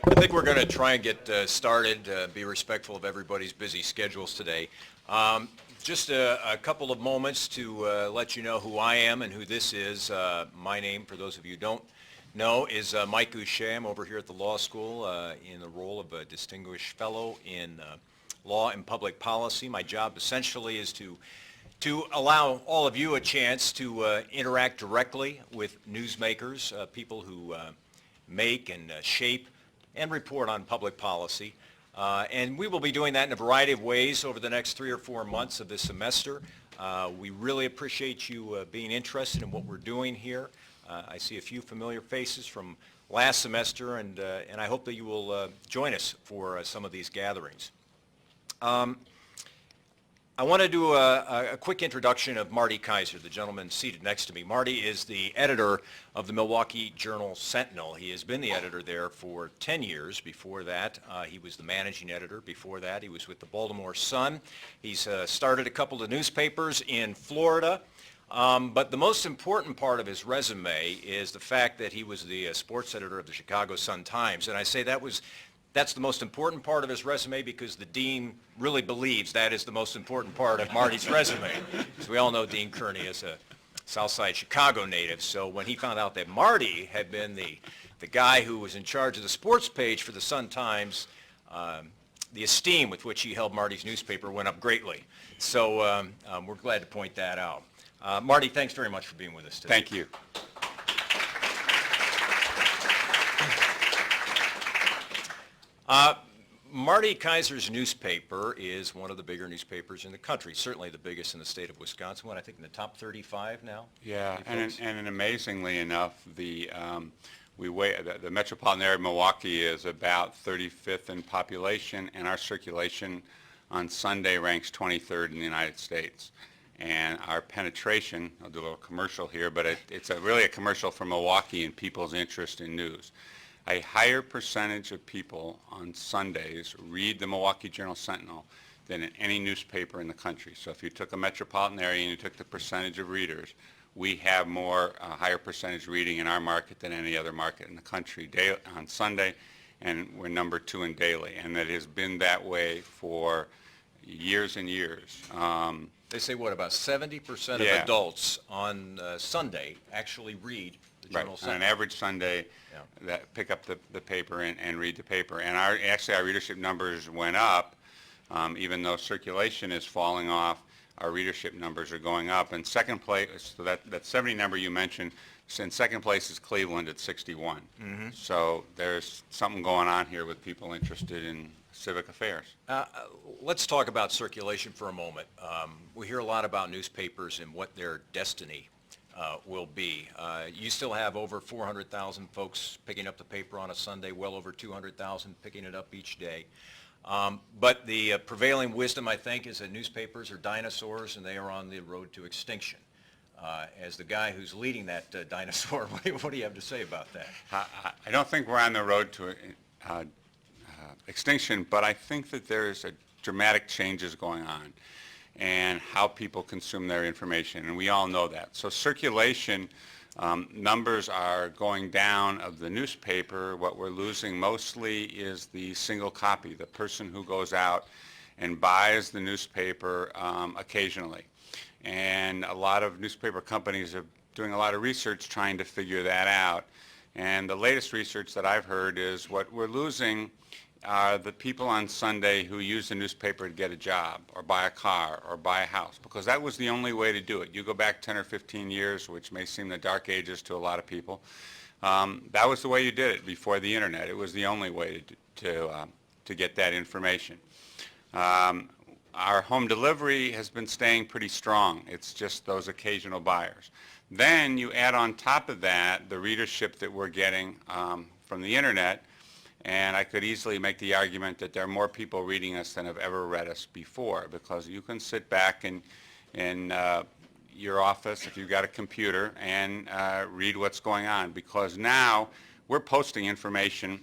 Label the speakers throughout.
Speaker 1: I think we're going to try and get started, be respectful of everybody's busy schedules today. Just a couple of moments to let you know who I am and who this is. My name, for those of you who don't know, is Mike Gousha. I'm over here at the law school in the role of a distinguished fellow in law and public policy. My job essentially is to allow all of you a chance to interact directly with newsmakers, people who make and shape and report on public policy. And we will be doing that in a variety of ways over the next 3 or 4 months of this semester. We really appreciate you being interested in what we're doing here. I see a few familiar faces from last semester, and I hope that you will join us for some of these gatherings. I want to do a quick introduction of Marty Kaiser, the gentleman seated next to me. Marty is the editor of the Milwaukee Journal Sentinel. He has been the editor there for 10 years. Before that, he was the managing editor. Before that, he was with the Baltimore Sun. He's started a couple of newspapers in Florida. But the most important part of his resume is the fact that he was the sports editor of the Chicago Sun-Times. And I say that's the most important part of his resume because the dean really believes that is the most important part of Marty's resume. As we all know, Dean Kearney is a Southside Chicago native, so when he found out that Marty had been the guy who was in charge of the sports page for the Sun-Times, the esteem with which he held Marty's newspaper went up greatly. So we're glad to point that out. Marty, thanks very much for being with us today.
Speaker 2: Thank you.
Speaker 1: Marty Kaiser's newspaper is one of the bigger newspapers in the country, certainly the biggest in the state of Wisconsin, I think in the top 35 now.
Speaker 2: Yeah, and amazingly enough, the metropolitan area of Milwaukee is about 35th in population, and our circulation on Sunday ranks 23rd in the United States. And our penetration, I'll do a little commercial here, but it's really a commercial for Milwaukee and people's interest in news. A higher percentage of people on Sundays read the Milwaukee Journal Sentinel than in any newspaper in the country. So if you took a metropolitan area and you took the percentage of readers, we have more higher percentage reading in our market than any other market in the country on Sunday, and we're number 2 in daily. And it has been that way for years and years.
Speaker 1: They say, what, about 70% of adults on Sunday actually read the Journal Sentinel?
Speaker 2: On an average Sunday, that pick up the paper and read the paper. And actually our readership numbers went up, even though circulation is falling off, our readership numbers are going up. And second place, so that 70 number you mentioned, in second place is Cleveland at 61. Mm-hmm. So there's something going on here with people interested in civic affairs.
Speaker 1: Let's talk about circulation for a moment. We hear a lot about newspapers and what their destiny will be. You still have over 400,000 folks picking up the paper on a Sunday, well over 200,000 picking it up each day. But the prevailing wisdom, I think, is that newspapers are dinosaurs and they are on the road to extinction. As the guy who's leading that dinosaur, what do you have to say about that?
Speaker 2: I don't think we're on the road to extinction, but I think that there's dramatic changes going on and how people consume their information, and we all know that. So circulation numbers are going down of the newspaper. What we're losing mostly is the single copy, the person who goes out and buys the newspaper occasionally. And a lot of newspaper companies are doing a lot of research trying to figure that out. And the latest research that I've heard is what we're losing are the people on Sunday who use the newspaper to get a job or buy a car or buy a house, because that was the only way to do it. You go back 10 or 15 years, which may seem the dark ages to a lot of people. That was the way you did it before the internet. It was the only way to get that information. Our home delivery has been staying pretty strong. It's just those occasional buyers. Then you add on top of that the readership that we're getting from the internet, and I could easily make the argument that there are more people reading us than have ever read us before, because you can sit back in your office if you've got a computer and read what's going on, because now we're posting information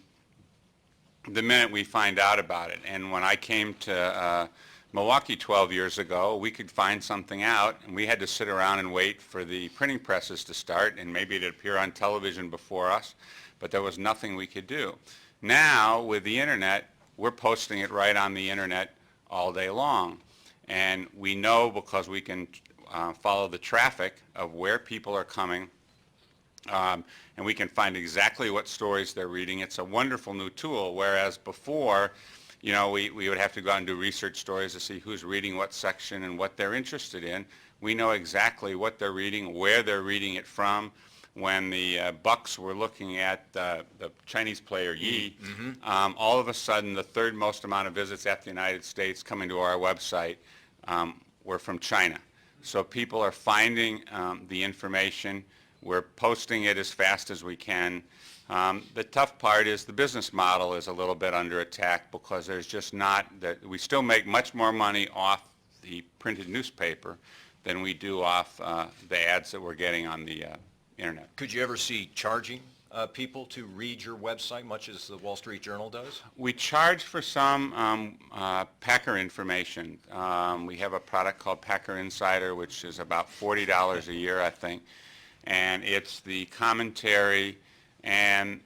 Speaker 2: the minute we find out about it. And when I came to Milwaukee 12 years ago, we could find something out, and we had to sit around and wait for the printing presses to start, and maybe it'd appear on television before us, but there was nothing we could do. Now, with the internet, we're posting it right on the internet all day long. And we know because we can follow the traffic of where people are coming, and we can find exactly what stories they're reading. It's a wonderful new tool, whereas before, you know, we would have to go out and do research stories to see who's reading what section and what they're interested in. We know exactly what they're reading, where they're reading it from. When the Bucks were looking at the Chinese player Yi, all of a sudden the third most amount of visits after the United States coming to our website were from China. So people are finding the information. We're posting it as fast as we can. The tough part is the business model is a little bit under attack because there's just not that we still make much more money off the printed newspaper than we do off the ads that we're getting on the internet.
Speaker 1: Could you ever see charging people to read your website, much as the Wall Street Journal does?
Speaker 2: We charge for some Packer information. We have a product called Packer Insider, which is about $40 a year, I think. And it's the commentary, and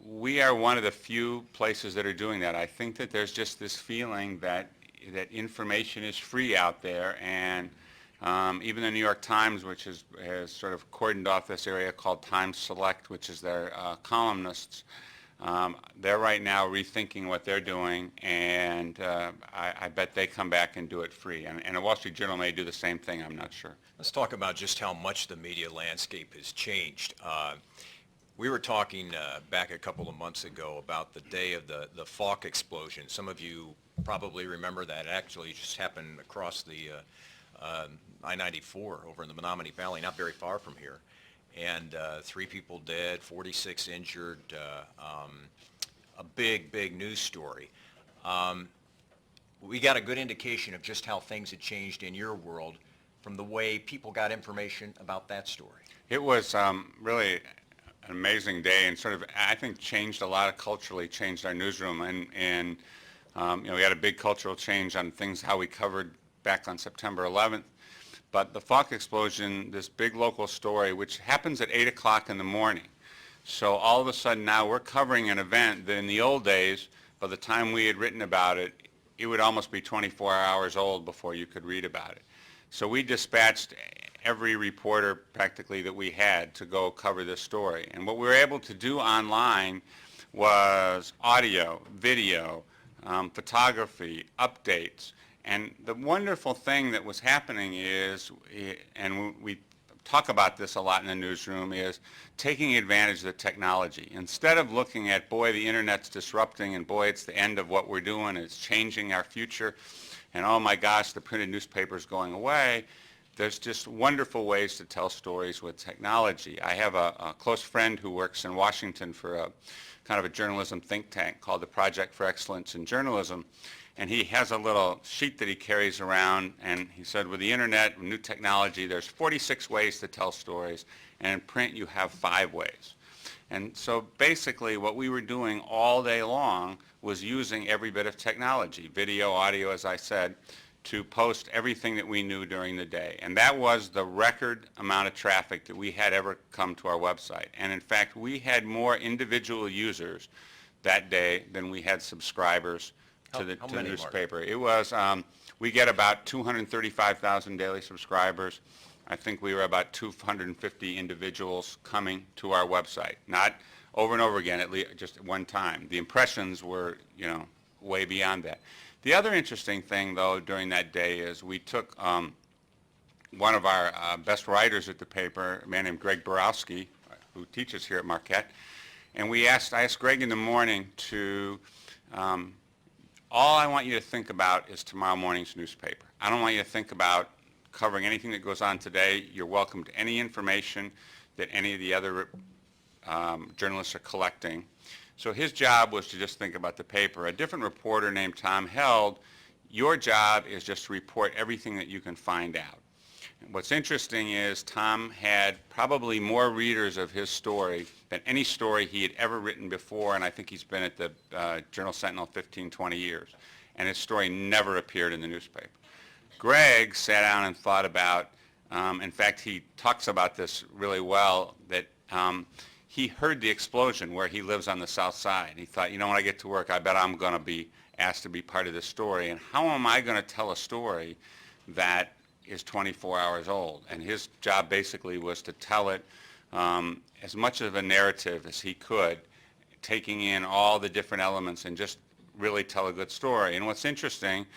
Speaker 2: we are one of the few places that are doing that. I think that there's just this feeling that information is free out there, and even the New York Times, which has sort of cordoned off this area called Times Select, which is their columnists, they're right now rethinking what they're doing, and I bet they come back and do it free. And the Wall Street Journal may do the same thing, I'm not sure.
Speaker 1: Let's talk about just how much the media landscape has changed. We were talking back a couple of months ago about the day of the Falk explosion. Some of you probably remember that. It actually just happened across the I-94 over in the Menominee Valley, not very far from here. And 3 people dead, 46 injured, a big, big news story. We got a good indication of just how things had changed in your world from the way people got information about that story.
Speaker 2: It was really an amazing day, and sort of, I think, changed a lot of culturally, changed our newsroom, and you know, we had a big cultural change on things, how we covered back on September 11th. But the Falk explosion, this big local story, which happens at 8 o'clock in the morning. So all of a sudden now we're covering an event that in the old days, by the time we had written about it, it would almost be 24 hours old before you could read about it. So we dispatched every reporter practically that we had to go cover this story. And what we were able to do online was audio, video, photography, updates. And the wonderful thing that was happening is, and we talk about this a lot in the newsroom, is taking advantage of the technology. Instead of looking at, boy, the internet's disrupting, and boy, it's the end of what we're doing, it's changing our future, and oh my gosh, the printed newspaper's going away, there's just wonderful ways to tell stories with technology. I have a close friend who works in Washington for a kind of a journalism think tank called the Project for Excellence in Journalism. And he has a little sheet that he carries around, and he said, with the internet, new technology, there's 46 ways to tell stories, and in print you have 5 ways. And so basically what we were doing all day long was using every bit of technology, video, audio, as I said, to post everything that we knew during the day. And that was the record amount of traffic that we had ever come to our website. And in fact, we had more individual users that day than we had subscribers to the newspaper. Mark? It was, we get about 235,000 daily subscribers. I think we were about 250 individuals coming to our website, not over and over again, at least just at one time. The impressions were, you know, way beyond that. The other interesting thing, though, during that day is we took one of our best writers at the paper, a man named Greg Borowski, who teaches here at Marquette, and I asked Greg in the morning to, all I want you to think about is tomorrow morning's newspaper. I don't want you to think about covering anything that goes on today. You're welcome to any information that any of the other journalists are collecting. So his job was to just think about the paper. A different reporter named Tom held, your job is just to report everything that you can find out. And what's interesting is Tom had probably more readers of his story than any story he had ever written before, and I think he's been at the Journal Sentinel 15, 20 years. And his story never appeared in the newspaper. Greg sat down and thought about, in fact, he talks about this really well, that he heard the explosion where he lives on the south side. He thought, when I get to work, I bet I'm going to be asked to be part of this story. And how am I going to tell a story that is 24 hours old? And his job basically was to tell it as much of a narrative as he could, taking in all the different elements and just really tell a good story. And what's interesting,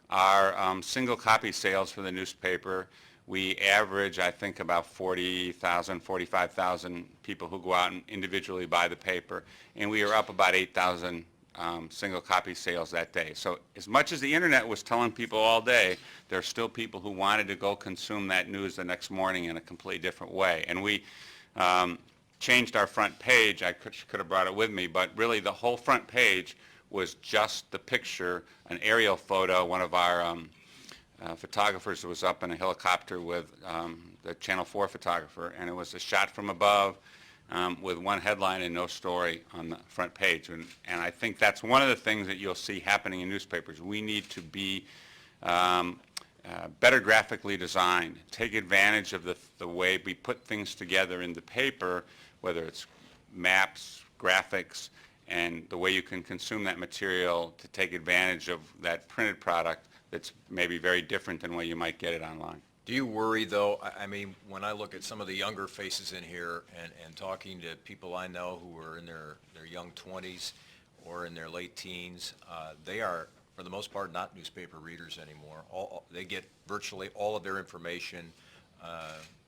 Speaker 2: our single copy sales for the newspaper, we average, I think, about 40,000, 45,000 people who go out and individually buy the paper, and we are up about 8,000 single copy sales that day. So as much as the internet was telling people all day, there are still people who wanted to go consume that news the next morning in a completely different way. And we changed our front page. I could have brought it with me, but really the whole front page was just the picture, an aerial photo. One of our photographers was up in a helicopter with the Channel 4 photographer, and it was a shot from above with one headline and no story on the front page. And I think that's one of the things that you'll see happening in newspapers. We need to be better graphically designed, take advantage of the way we put things together in the paper, whether it's maps, graphics, and the way you can consume that material to take advantage of that printed product that's maybe very different than what you might get it online.
Speaker 1: Do you worry, though, I mean, when I look at some of the younger faces in here and talking to people I know who are in their young 20s or in their late teens, they are, for the most part, not newspaper readers anymore. They get virtually all of their information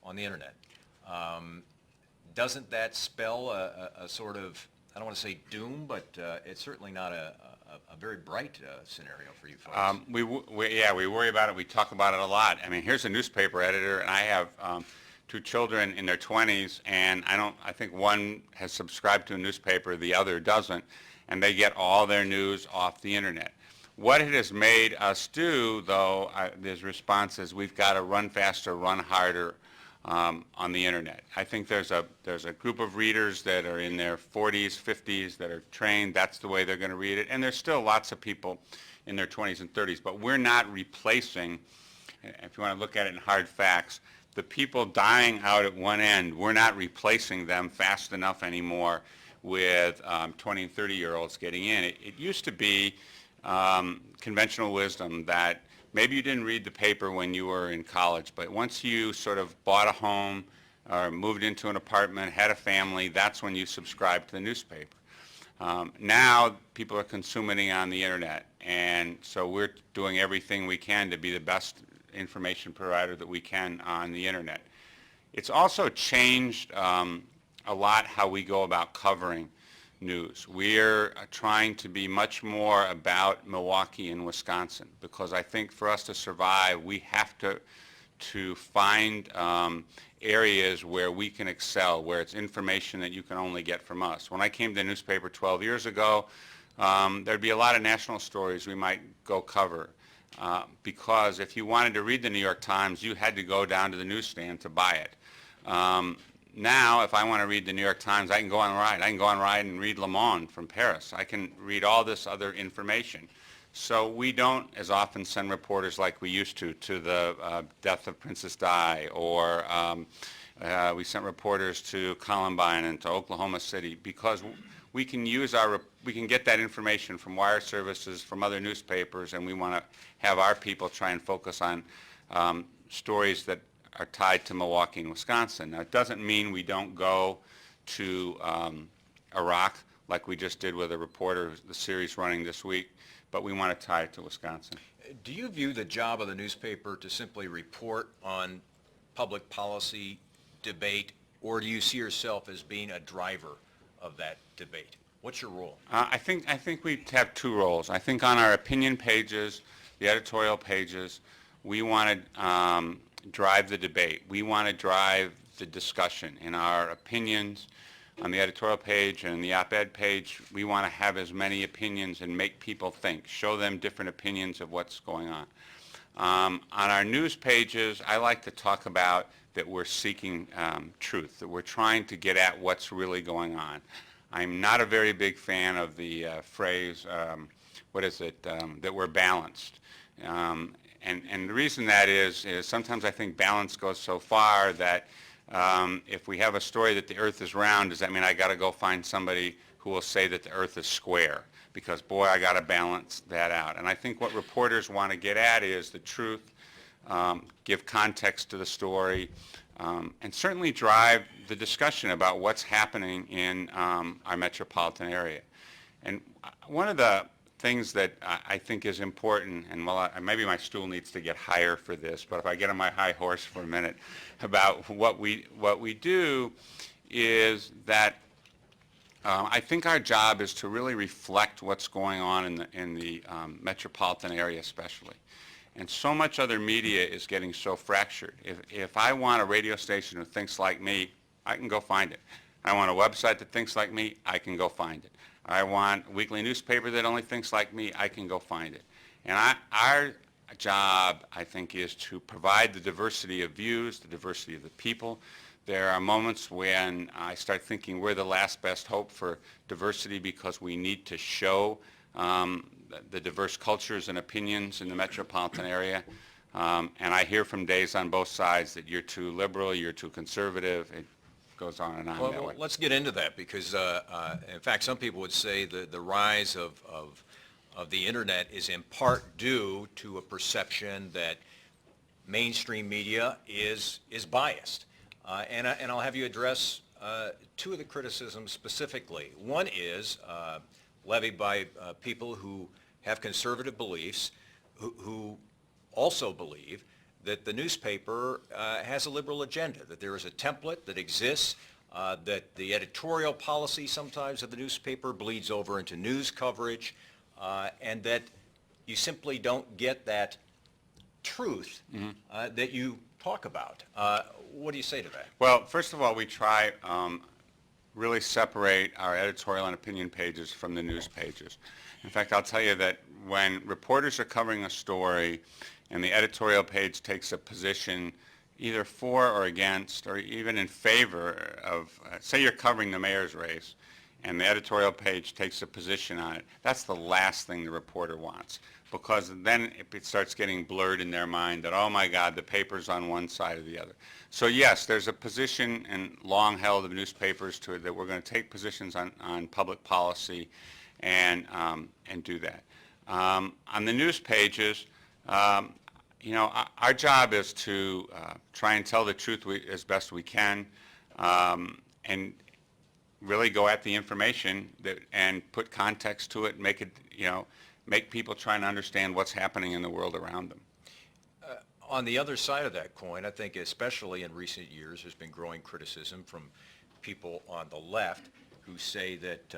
Speaker 1: on the internet. Doesn't that spell a sort of, I don't want to say doom, but it's certainly not a very bright scenario for you folks?
Speaker 2: We worry about it. We talk about it a lot. I mean, here's a newspaper editor, and I have two children in their 20s, and I think one has subscribed to a newspaper, the other doesn't, and they get all their news off the internet. What it has made us do, though, this response is we've got to run faster, run harder on the internet. I think there's a group of readers that are in their 40s, 50s that are trained. That's the way they're going to read it. And there's still lots of people in their 20s and 30s. But we're not replacing, if you want to look at it in hard facts, the people dying out at one end, we're not replacing them fast enough anymore with 20 and 30-year-olds getting in. It used to be conventional wisdom that maybe you didn't read the paper when you were in college, but once you sort of bought a home or moved into an apartment, had a family, that's when you subscribed to the newspaper. Now people are consuming on the internet, and so we're doing everything we can to be the best information provider that we can on the internet. It's also changed a lot how we go about covering news. We're trying to be much more about Milwaukee and Wisconsin, because I think for us to survive, we have to find areas where we can excel, where it's information that you can only get from us. When I came to the newspaper 12 years ago, there'd be a lot of national stories we might go cover, because if you wanted to read the New York Times, you had to go down to the newsstand to buy it. Now, if I want to read the New York Times, I can go on Ride. I can go on Ride and read Le Monde from Paris. I can read all this other information. So we don't as often send reporters like we used to the death of Princess Di, or we sent reporters to Columbine and to Oklahoma City, because we can we can get that information from wire services, from other newspapers, and we want to have our people try and focus on stories that are tied to Milwaukee and Wisconsin. Now, it doesn't mean we don't go to Iraq like we just did with a reporter, the series running this week, but we want to tie it to Wisconsin.
Speaker 1: Do you view the job of the newspaper to simply report on public policy debate, or do you see yourself as being a driver of that debate? What's your role?
Speaker 2: I think we have two roles. I think on our opinion pages, the editorial pages, we want to drive the debate. We want to drive the discussion. In our opinions, on the editorial page and the op-ed page, we want to have as many opinions and make people think, show them different opinions of what's going on. On our news pages, I like to talk about that we're seeking truth, that we're trying to get at what's really going on. I'm not a very big fan of the phrase, that we're balanced. And the reason that is sometimes I think balance goes so far that If we have a story that the earth is round, does that mean I got to go find somebody who will say that the earth is square? Because, boy, I got to balance that out. And I think what reporters want to get at is the truth, give context to the story, and certainly drive the discussion about what's happening in our metropolitan area. And one of the things that I think is important, and maybe my stool needs to get higher for this, but if I get on my high horse for a minute about what we do is that I think our job is to really reflect what's going on in the metropolitan area especially. And so much other media is getting so fractured. If I want a radio station that thinks like me, I can go find it. I want a website that thinks like me, I can go find it. I want a weekly newspaper that only thinks like me, I can go find it. And our job, I think, is to provide the diversity of views, the diversity of the people. There are moments when I start thinking we're the last best hope for diversity because we need to show the diverse cultures and opinions in the metropolitan area. And I hear from days on both sides that you're too liberal, you're too conservative. It goes on and on that way.
Speaker 1: Well, let's get into that because, in fact, some people would say the rise of the Internet is in part due to a perception that mainstream media is biased. And I'll have you address two of the criticisms specifically. One is levied by people who have conservative beliefs, who also believe that the newspaper has a liberal agenda, that there is a template that exists, that the editorial policy sometimes of the newspaper bleeds over into news coverage, and that you simply don't get that truth that you talk about. What do you say to that?
Speaker 2: Well, first of all, we try really separate our editorial and opinion pages from the news pages. In fact, I'll tell you that when reporters are covering a story and the editorial page takes a position either for or against or even in favor of, say you're covering the mayor's race and the editorial page takes a position on it, that's the last thing the reporter wants, because then it starts getting blurred in their mind that, oh my God, the paper's on one side or the other. So yes, there's a position and long held of newspapers that we're going to take positions on public policy and do that. On the news pages, you know, our job is to try and tell the truth as best we can, and really go at the information and put context to it, make it, you know, make people try and understand what's happening in the world around them.
Speaker 1: On the other side of that coin, I think especially in recent years, there's been growing criticism from people on the left who say that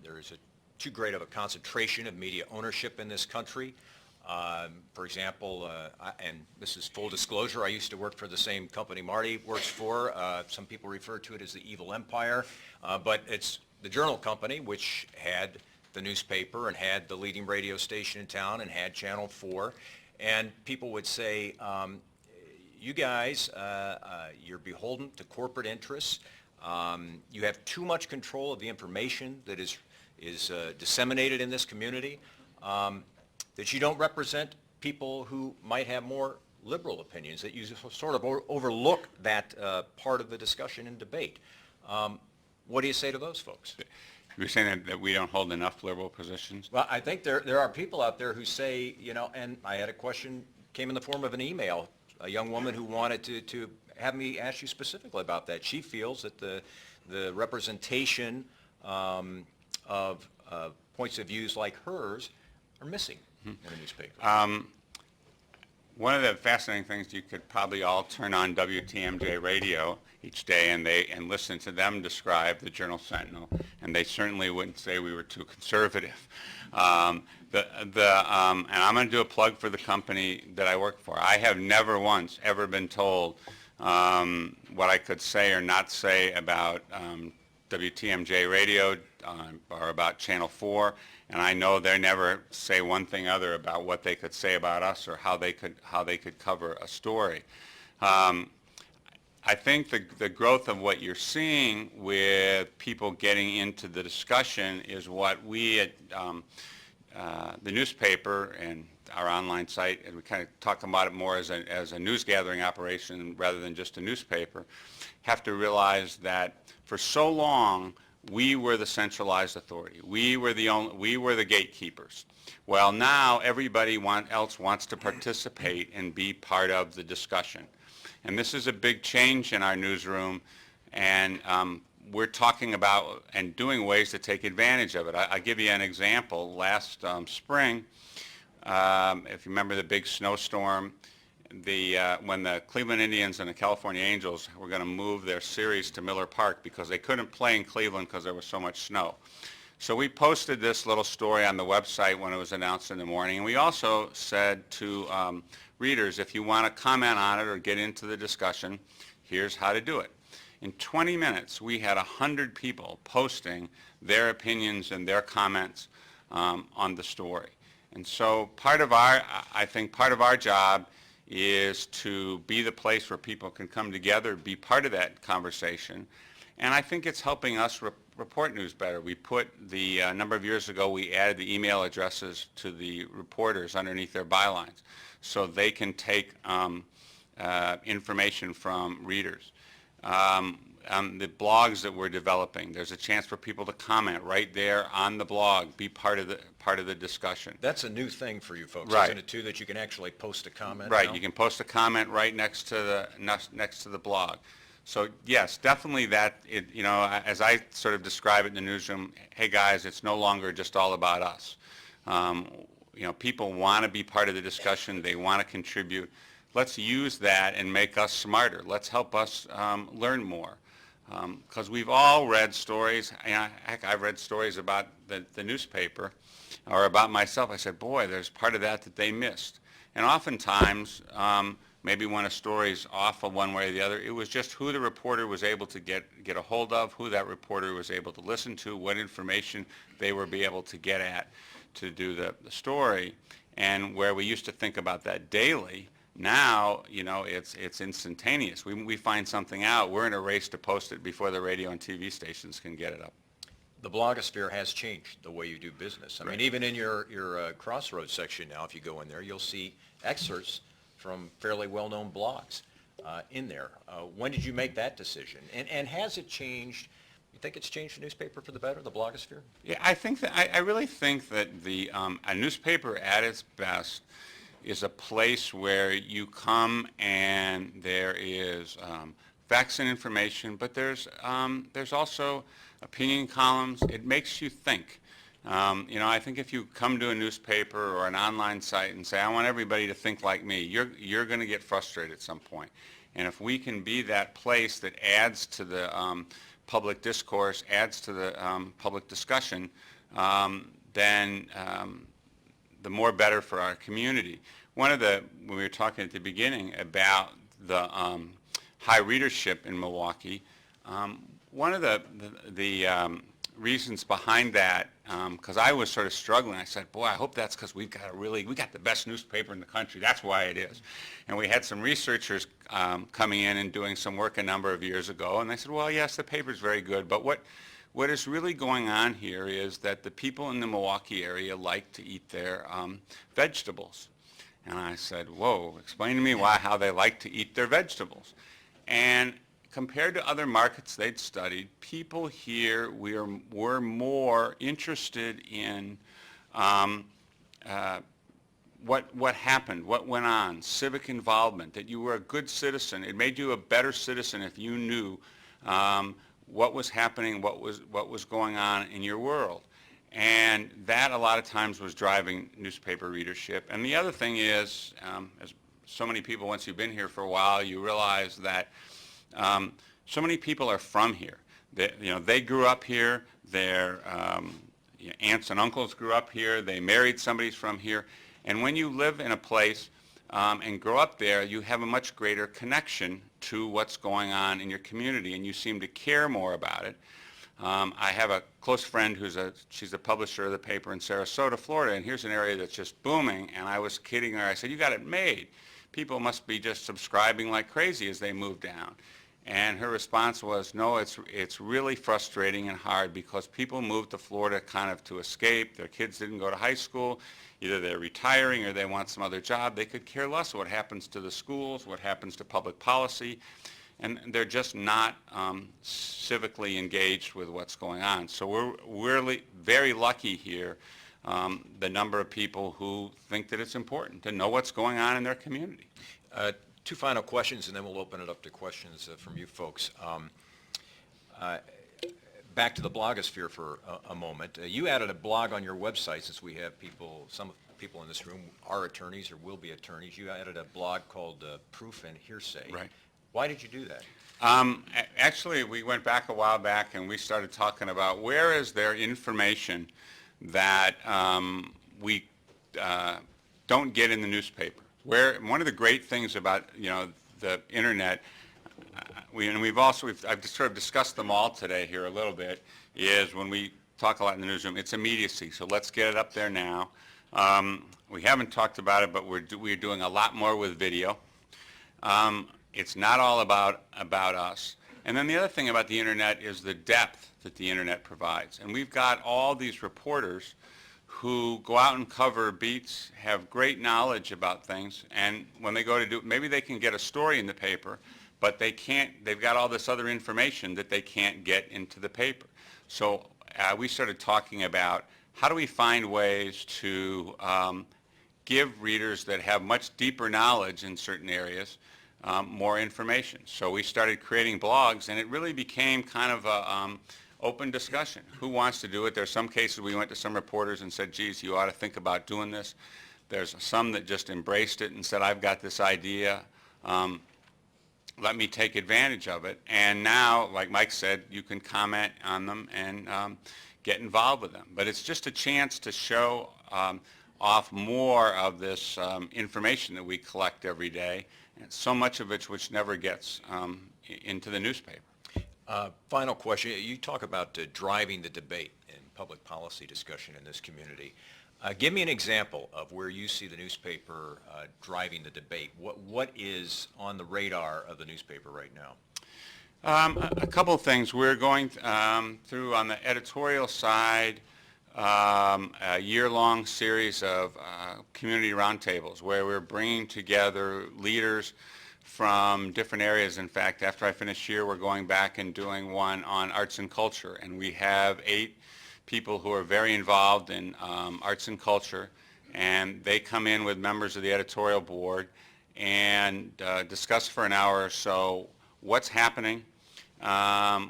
Speaker 1: there is too great of a concentration of media ownership in this country. For example, and this is full disclosure, I used to work for the same company Marty works for. Some people refer to it as the evil empire, but it's the Journal Company, which had the newspaper and had the leading radio station in town and had Channel 4. And people would say, you guys, you're beholden to corporate interests. You have too much control of the information that is disseminated in this community. That you don't represent people who might have more liberal opinions, that you sort of overlook that part of the discussion and debate. What do you say to those folks?
Speaker 2: You're saying that we don't hold enough liberal positions?
Speaker 1: Well, I think there are people out there who say, you know, and I had a question, came in the form of an email, a young woman who wanted to have me ask you specifically about that. She feels that the representation of points of views like hers are missing in the newspaper.
Speaker 2: One of the fascinating things, you could probably all turn on WTMJ radio each day and listen to them describe the Journal Sentinel, and they certainly wouldn't say we were too conservative. And I'm going to do a plug for the company that I work for. I have never once ever been told what I could say or not say about WTMJ radio or about Channel 4, and I know they never say one thing other about what they could say about us or how they could cover a story. I think the growth of what you're seeing with people getting into the discussion is what we at the newspaper and our online site, and we kind of talk about it more as a news gathering operation rather than just a newspaper, have to realize that for so long we were the centralized authority. We were the gatekeepers. Well, now everybody else wants to participate and be part of the discussion. And this is a big change in our newsroom, and we're talking about and doing ways to take advantage of it. I'll give you an example. Last spring, if you remember the big snowstorm, when the Cleveland Indians and the California Angels were going to move their series to Miller Park because they couldn't play in Cleveland because there was so much snow. So we posted this little story on the website when it was announced in the morning, and we also said to readers, if you want to comment on it or get into the discussion, here's how to do it. In 20 minutes, we had 100 people posting their opinions and their comments on the story. And so I think part of our job is to be the place where people can come together, be part of that conversation. And I think it's helping us report news better. We put a number of years ago, we added the email addresses to the reporters underneath their bylines so they can take information from readers. The blogs that we're developing, there's a chance for people to comment right there on the blog, be part of the discussion.
Speaker 1: That's a new thing for you folks,
Speaker 2: Right.
Speaker 1: isn't it, too, that you can actually post a comment
Speaker 2: Right,
Speaker 1: now?
Speaker 2: you can post a comment right next to the blog. So yes, definitely that, as I sort of describe it in the newsroom, hey guys, it's no longer just all about us. People want to be part of the discussion, they want to contribute. Let's use that and make us smarter. Let's help us learn more. Because we've all read stories, heck, I've read stories about the newspaper or about myself. I said, boy, there's part of that they missed. And oftentimes, maybe when a story's off of one way or the other, it was just who the reporter was able to get a hold of, who that reporter was able to listen to, what information they were able to get at to do the story. And where we used to think about that daily, now, it's instantaneous. We find something out, we're in a race to post it before the radio and TV stations can get it up.
Speaker 1: The blogosphere has changed the way you do business. I mean, even in your Crossroads section now, if you go in there, you'll see excerpts from fairly well-known blogs in there. When did you make that decision? And has it changed? You think it's changed the newspaper for the better, the blogosphere?
Speaker 2: Yeah, I really think that a newspaper at its best is a place where you come and there is facts and information, but there's also opinion columns. It makes you think. I think if you come to a newspaper or an online site and say, I want everybody to think like me, you're going to get frustrated at some point. And if we can be that place that adds to the public discourse, adds to the public discussion, then the more better for our community. When we were talking at the beginning about the high readership in Milwaukee, one of the reasons behind that, because I was sort of struggling, I said, boy, I hope that's because we got the best newspaper in the country. That's why it is. And we had some researchers coming in and doing some work a number of years ago, and they said, well, yes, the paper's very good, but what is really going on here is that the people in the Milwaukee area like to eat their vegetables. And I said, whoa, explain to me how they like to eat their vegetables. And compared to other markets they'd studied, people here were more interested in what happened, what went on, civic involvement, that you were a good citizen. It made you a better citizen if you knew what was happening, what was going on in your world. And that a lot of times was driving newspaper readership. And the other thing is, as so many people, once you've been here for a while, you realize that so many people are from here. They grew up here, their aunts and uncles grew up here, they married somebody from here. And when you live in a place and grow up there, you have a much greater connection to what's going on in your community, and you seem to care more about it. I have a close friend she's a publisher of the paper in Sarasota, Florida, and here's an area that's just booming, and I was kidding her. I said, you got it made. People must be just subscribing like crazy as they move down. And her response was, no, it's really frustrating and hard because people moved to Florida kind of to escape. Their kids didn't go to high school. Either they're retiring or they want some other job. They could care less what happens to the schools, what happens to public policy, and they're just not civically engaged with what's going on. So we're very lucky here, the number of people who think that it's important to know what's going on in their community.
Speaker 1: Two final questions, and then we'll open it up to questions from you folks. Back to the blogosphere for a moment. You added a blog on your website, since we have some people in this room are attorneys or will be attorneys. You added a blog called Proof and Hearsay.
Speaker 2: Right.
Speaker 1: Why did you do that?
Speaker 2: Actually, we went back a while back and we started talking about where is there information that we don't get in the newspaper. One of the great things about the internet, I've just sort of discussed them all today here a little bit, is when we talk a lot in the newsroom, it's immediacy. So let's get it up there now. We haven't talked about it, but we're doing a lot more with video. It's not all about us. And then the other thing about the internet is the depth that the internet provides. And we've got all these reporters who go out and cover beats, have great knowledge about things, and when they go to do, maybe they can get a story in the paper, but they've got all this other information that they can't get into the paper. So we started talking about how do we find ways to give readers that have much deeper knowledge in certain areas more information. So we started creating blogs, and it really became kind of a open discussion. Who wants to do it? There's some cases we went to some reporters and said, geez, you ought to think about doing this. There's some that just embraced it and said, I've got this idea. Let me take advantage of it. And now, like Mike said, you can comment on them and get involved with them. But it's just a chance to show off more of this information that we collect every day, and so much of it which never gets into the newspaper.
Speaker 1: Final question. You talk about driving the debate in public policy discussion in this community. Give me an example of where you see the newspaper driving the debate. What is on the radar of the newspaper right now?
Speaker 2: A couple of things. We're going through, on the editorial side, a year-long series of community roundtables where we're bringing together leaders from different areas. In fact, after I finish here, we're going back and doing one on arts and culture, and we have 8 people who are very involved in arts and culture, and they come in with members of the editorial board and discuss for an hour or so what's happening,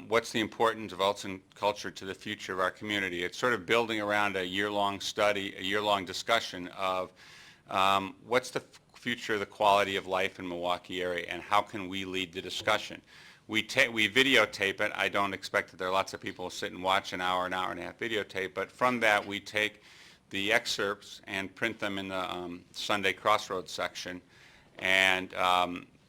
Speaker 2: what's the importance of arts and culture to the future of our community. It's sort of building around a year-long study, a year-long discussion of what's the future of the quality of life in Milwaukee area, and how can we lead the discussion. We videotape it. I don't expect that there are lots of people who sit and watch an hour and a half videotape, but from that we take the excerpts and print them in the Sunday Crossroads section. And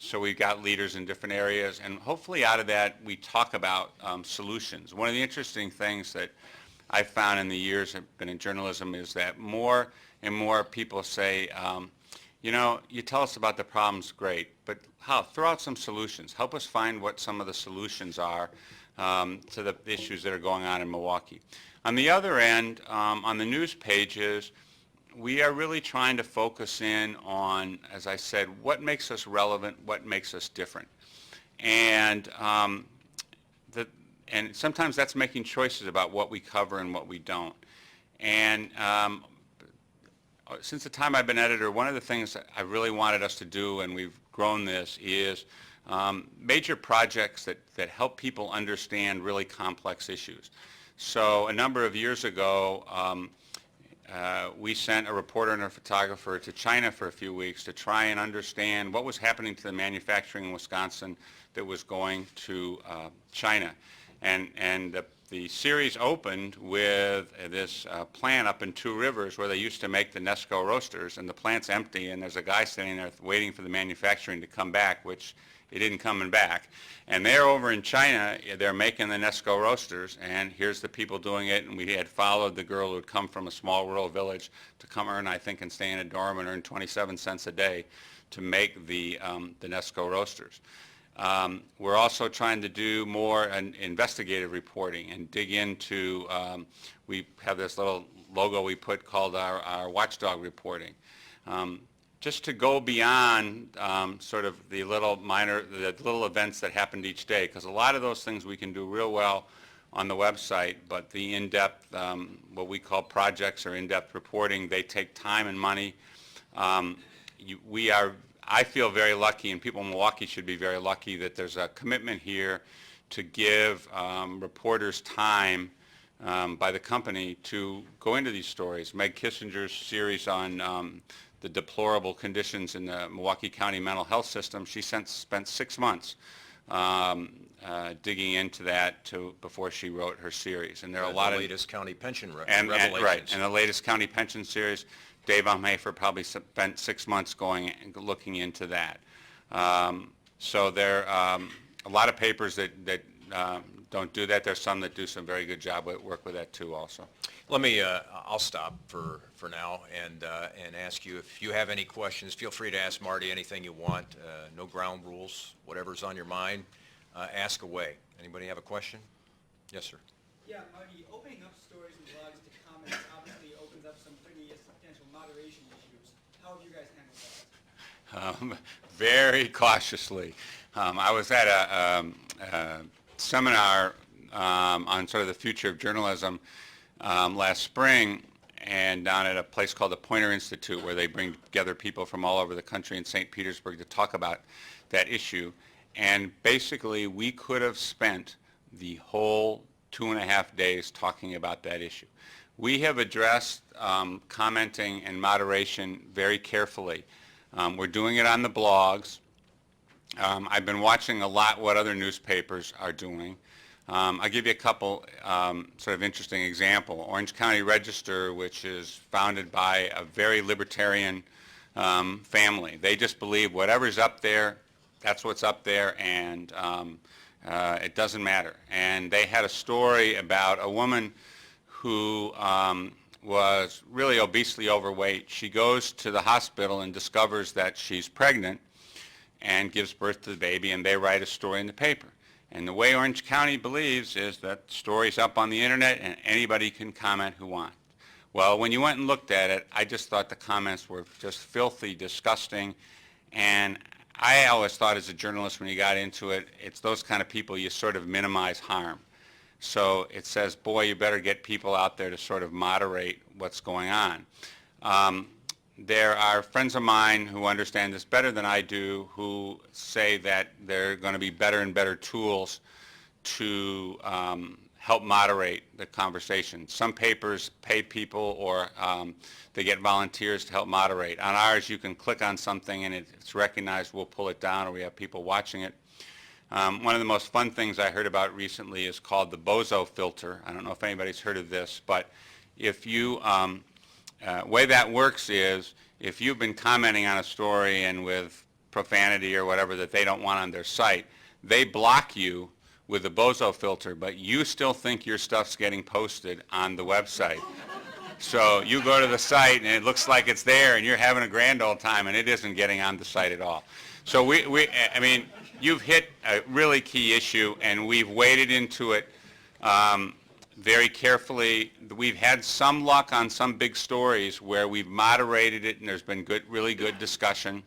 Speaker 2: so we've got leaders in different areas, and hopefully out of that we talk about solutions. One of the interesting things that I've found in the years I've been in journalism is that more and more people say, you tell us about the problems, great, but throw out some solutions. Help us find what some of the solutions are to the issues that are going on in Milwaukee. On the other end, on the news pages, we are really trying to focus in on, as I said, what makes us relevant, what makes us different. And sometimes that's making choices about what we cover and what we don't. And since the time I've been editor, one of the things that I really wanted us to do, and we've grown this, is major projects that help people understand really complex issues. So a number of years ago, we sent a reporter and a photographer to China for a few weeks to try and understand what was happening to the manufacturing in Wisconsin that was going to China. And the series opened with this plant up in Two Rivers where they used to make the Nesco roasters, and the plant's empty, and there's a guy sitting there waiting for the manufacturing to come back, which it didn't come back. And they're over in China, they're making the Nesco roasters, and here's the people doing it, and we had followed the girl who had come from a small rural village to come earn, I think, and stay in a dorm and earn 27 cents a day to make the Nesco roasters. We're also trying to do more investigative reporting and dig into, we have this little logo we put called our watchdog reporting. Just to go beyond sort of the little events that happened each day, because a lot of those things we can do real well on the website, but the in-depth, what we call projects or in-depth reporting, they take time and money. I feel very lucky, and people in Milwaukee should be very lucky, that there's a commitment here to give reporters time by the company to go into these stories. Meg Kissinger's series on the deplorable conditions in the Milwaukee County mental health system, she spent 6 months digging into that before she wrote her series. And there are a lot of...
Speaker 1: The latest county pension revelations.
Speaker 2: Right, and the latest county pension series, Dave Umhafer probably spent 6 months looking into that. So there are a lot of papers that don't do that. There's some that do some very good job with work with that too also.
Speaker 1: Let me, I'll stop for now and ask you if you have any questions. Feel free to ask Marty anything you want. No ground rules, whatever's on your mind, ask away. Anybody have a question? Yes, sir.
Speaker 3: Yeah, Marty, opening up stories and blogs to comments obviously opens up some pretty substantial moderation issues. How have you guys handled that?
Speaker 2: Very cautiously. I was at a seminar on sort of the future of journalism last spring, and down at a place called the Poynter Institute, where they bring together people from all over the country in St. Petersburg to talk about that issue. And basically, we could have spent the whole 2.5 days talking about that issue. We have addressed commenting and moderation very carefully. We're doing it on the blogs. I've been watching a lot what other newspapers are doing. I'll give you a couple sort of interesting example. Orange County Register, which is founded by a very libertarian family. They just believe whatever's up there, that's what's up there, and it doesn't matter. And they had a story about a woman who was really obesely overweight. She goes to the hospital and discovers that she's pregnant and gives birth to the baby, and they write a story in the paper. And the way Orange County believes is that the story's up on the internet and anybody can comment who wants. Well, when you went and looked at it, I just thought the comments were just filthy, disgusting, and I always thought as a journalist when you got into it, it's those kind of people you sort of minimize harm. So it says, boy, you better get people out there to sort of moderate what's going on. There are friends of mine who understand this better than I do, who say that there are going to be better and better tools to help moderate the conversation. Some papers pay people, or they get volunteers to help moderate. On ours, you can click on something and it's recognized, we'll pull it down, or we have people watching it. One of the most fun things I heard about recently is called the bozo filter. I don't know if anybody's heard of this, but if you way that works is if you've been commenting on a story and with profanity or whatever that they don't want on their site, they block you with the bozo filter, but you still think your stuff's getting posted on the website. So you go to the site and it looks like it's there and you're having a grand old time and it isn't getting on the site at all. So I mean, you've hit a really key issue and we've waded into it very carefully. We've had some luck on some big stories where we've moderated it and there's been really good discussion.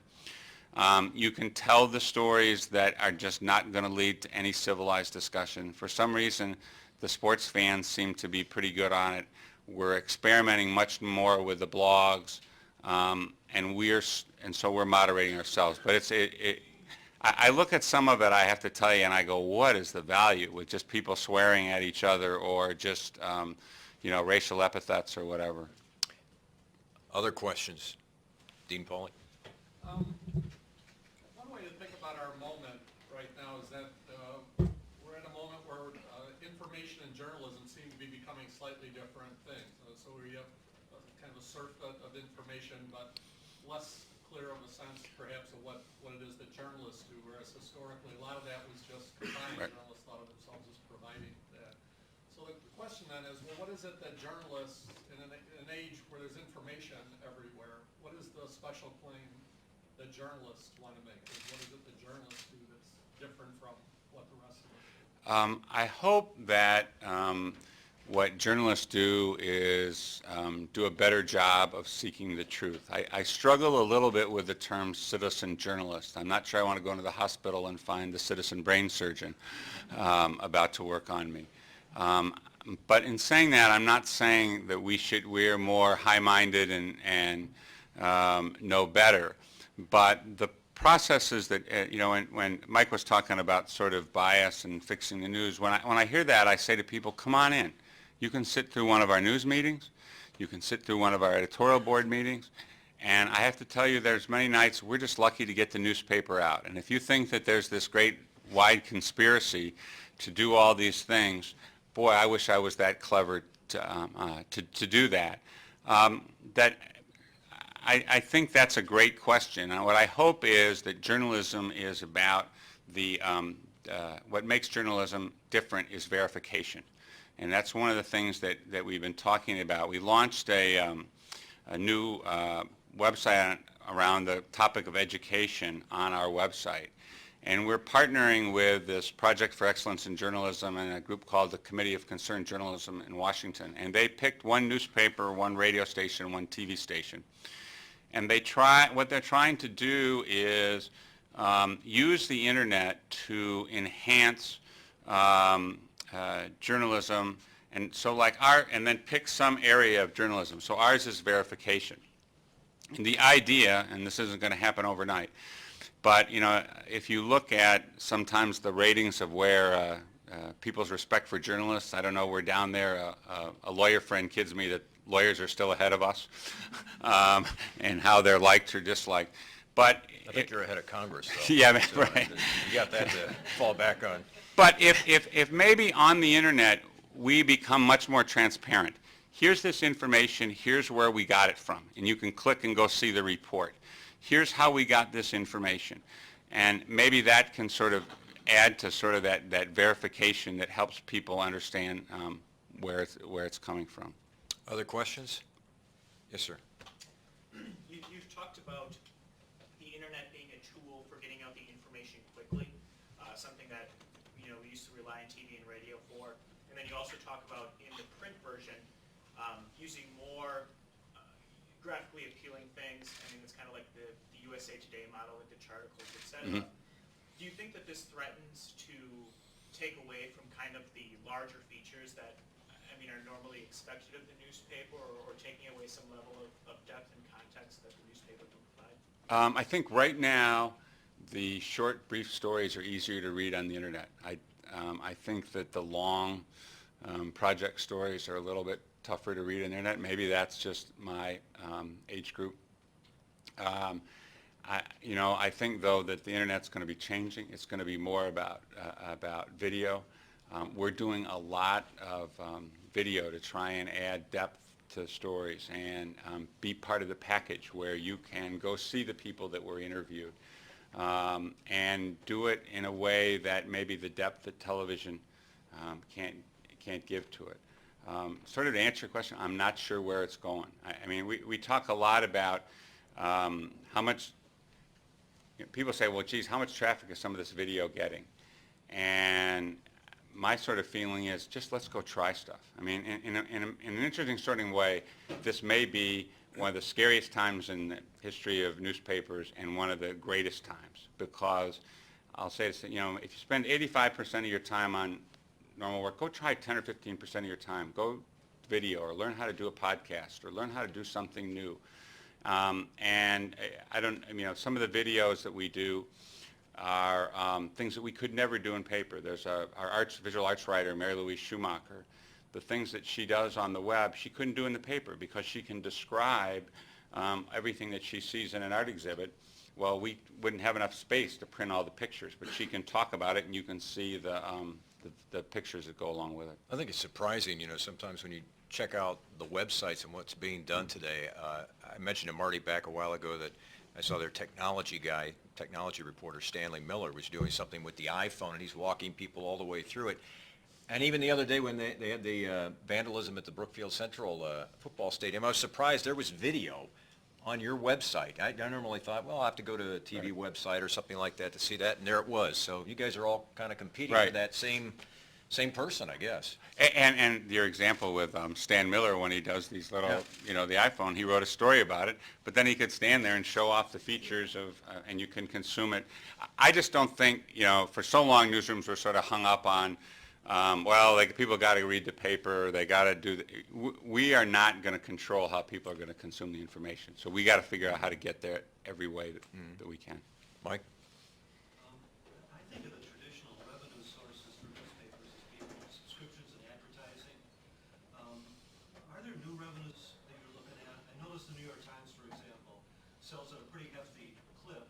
Speaker 2: You can tell the stories that are just not going to lead to any civilized discussion. For some reason, the sports fans seem to be pretty good on it. We're experimenting much more with the blogs, and so we're moderating ourselves. But I look at some of it, I have to tell you, and I go, what is the value with just people swearing at each other or just, racial epithets or whatever?
Speaker 1: Other questions? Dean Pauly?
Speaker 4: One way to think about our moment right now is that we're at a moment where information and journalism seem to be becoming slightly different things. So we have kind of a surf of information, but less clear of a sense perhaps of what it is that journalists do, whereas historically a lot of that was just confined.
Speaker 2: Right.
Speaker 4: Journalists thought of themselves as providing that. So the question then is, well, what is it that journalists, in an age where there's information everywhere, what is the special claim that journalists want to make? What is it that journalists do that's different from what the rest of us do?
Speaker 2: I hope that what journalists do is do a better job of seeking the truth. I struggle a little bit with the term citizen journalist. I'm not sure I want to go into the hospital and find the citizen brain surgeon about to work on me. But in saying that, I'm not saying that we're more high-minded and know better. But the processes that, when Mike was talking about sort of bias and fixing the news, when I hear that, I say to people, come on in. You can sit through one of our news meetings. You can sit through one of our editorial board meetings. And I have to tell you, there's many nights we're just lucky to get the newspaper out. And if you think that there's this great wide conspiracy to do all these things, boy, I wish I was that clever to do that. I think that's a great question. And what I hope is that journalism is about what makes journalism different is verification. And that's one of the things that we've been talking about. We launched a new website around the topic of education on our website. And we're partnering with this Project for Excellence in Journalism and a group called the Committee of Concerned Journalism in Washington. And they picked one newspaper, one radio station, one TV station. And what they're trying to do is use the internet to enhance journalism, and so and then pick some area of journalism. So ours is verification. And the idea, and this isn't going to happen overnight, but if you look at sometimes the ratings of where people's respect for journalists, I don't know, we're down there, a lawyer friend kids me that lawyers are still ahead of us, and how they're liked or disliked. But
Speaker 1: I think you're ahead of Congress, though.
Speaker 2: Yeah,
Speaker 1: So,
Speaker 2: right.
Speaker 1: You got that to fall back on.
Speaker 2: But if maybe on the internet we become much more transparent. Here's this information, here's where we got it from, and you can click and go see the report. Here's how we got this information. And maybe that can sort of add to sort of that verification that helps people understand where it's coming from.
Speaker 1: Other questions? Yes, sir.
Speaker 5: You've talked about the internet being a tool for getting out the information quickly, something that we used to rely on TV and radio for. And then you also talk about in the print version using more graphically appealing things. I mean, it's kind of like the USA Today model with the articles, et cetera. Do you think that this threatens to take away from kind of the larger features that are normally expected of the newspaper, or taking away some level of depth and context that the newspaper can provide?
Speaker 2: I think right now the short, brief stories are easier to read on the internet. I think that the long project stories are a little bit tougher to read on the internet. Maybe that's just my age group. I think though that the internet's going to be changing. It's going to be more about video. We're doing a lot of video to try and add depth to stories and be part of the package where you can go see the people that were interviewed and do it in a way that maybe the depth that television can't give to it. Sort of to answer your question, I'm not sure where it's going. We talk a lot about how much, people say, well, geez, how much traffic is some of this video getting? And my sort of feeling is just let's go try stuff. In an interesting sort of way, this may be one of the scariest times in the history of newspapers and one of the greatest times, because I'll say this, if you spend 85% of your time on normal work, go try 10 or 15% of your time. Go video or learn how to do a podcast or learn how to do something new. And some of the videos that we do are things that we could never do in paper. There's our visual arts writer, Mary Louise Schumacher. The things that she does on the web, she couldn't do in the paper because she can describe everything that she sees in an art exhibit. Well, we wouldn't have enough space to print all the pictures, but she can talk about it and you can see the pictures that go along with it.
Speaker 1: I think it's surprising, sometimes when you check out the websites and what's being done today. I mentioned to Marty back a while ago that I saw their technology reporter, Stanley Miller, was doing something with the iPhone, and he's walking people all the way through it. And even the other day when they had the vandalism at the Brookfield Central football stadium, I was surprised there was video on your website. I normally thought, well, I'll have to go to a TV website or something like that to see that, and there it was. So you guys are all kind of competing for
Speaker 2: Right.
Speaker 1: that same person, I guess.
Speaker 2: And your example with Stan Miller, when he does these little, the iPhone, he wrote a story about it, but then he could stand there and show off the features of, and you can consume it. I just don't think, for so long newsrooms were sort of hung up on, people got to read the paper, they got to do, we are not going to control how people are going to consume the information. So we got to figure out how to get there every way that we can.
Speaker 1: Mike?
Speaker 6: I think of the traditional revenue sources for newspapers as being subscriptions and advertising. Are there new revenues that you're looking at? I noticed the New York Times, for example, sells at a pretty hefty clip